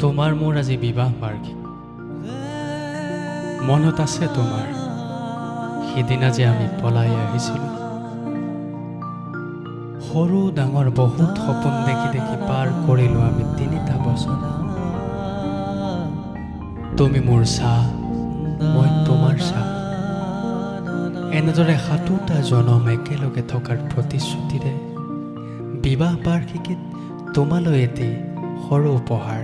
তোমাৰ মোৰ আজি বিবাহ বাৰ্ষিক। মনত আছে তোমাৰ সিদিনা যে আমি পলাই আহিছিলোঁ। সৰু ডাঙৰ বহুত সপোন দেখি দেখি পাৰ কৰিলোঁ আমি 3টা বছৰ। তুমি মোৰ চাহ, মই তোমাৰ চাহ। এনেদৰে 7টা জনম একেলগে থকাৰ প্ৰতিশ্ৰুতিৰে বিবাহ বাৰ্ষিকীত তোমালৈ এটি সৰু উপহাৰ।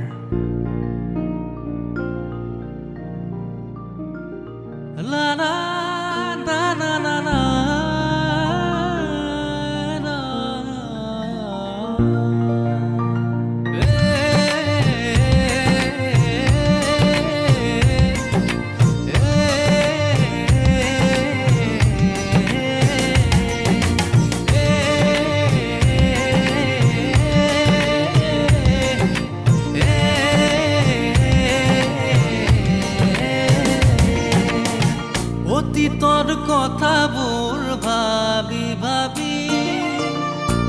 অতীতৰ কথাবোৰ ভাবি ভাবি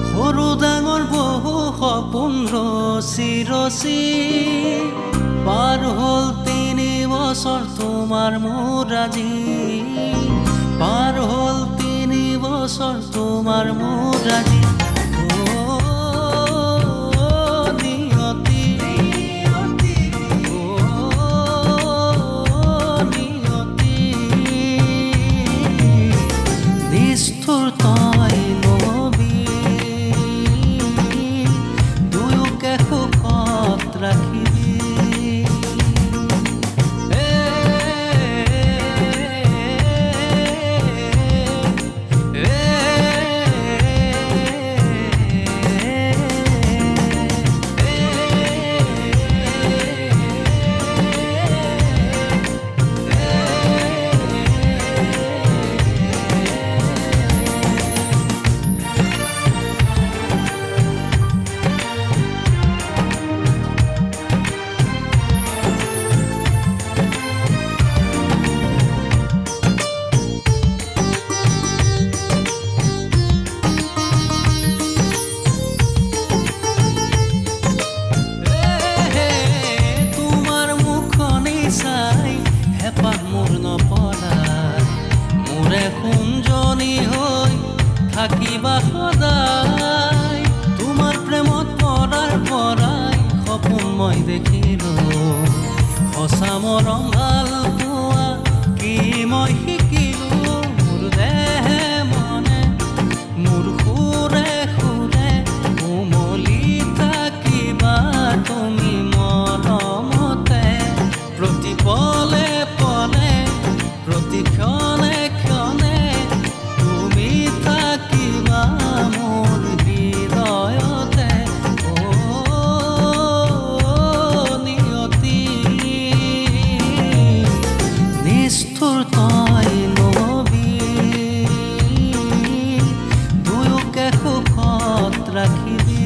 সৰু ডাঙৰ বহু সপোন ৰচি ৰচি পাৰ হ'ল 3 বছৰ তোমাৰ মোৰ আজি। পাৰ হ'ল 3 বছৰ তোমাৰ মোৰ আজি। নিষ্ঠুৰ তই নবি দুয়োকে সুখত ৰাখিবি। কুঞ্জনী হৈ থাকিবা সদায়। তোমাৰ প্ৰেমত পৰাৰ পৰাই সপোন মই দেখিলোঁ। সঁচা মৰম ভাল পোৱা কি মই শিকিলোঁ। মোৰ দেহে মনে মোৰ সুৰে সুৰে উমলি থাকিবা তুমি মৰমতে। প্ৰতি পলে পলে প্ৰতি ক্ষণে ক্ষণে তুমি থাকিবা মোৰ হৃদয়তে। নিয়তি নিষ্ঠুৰ তই নবি দুয়োকে সুখত ৰাখিবি।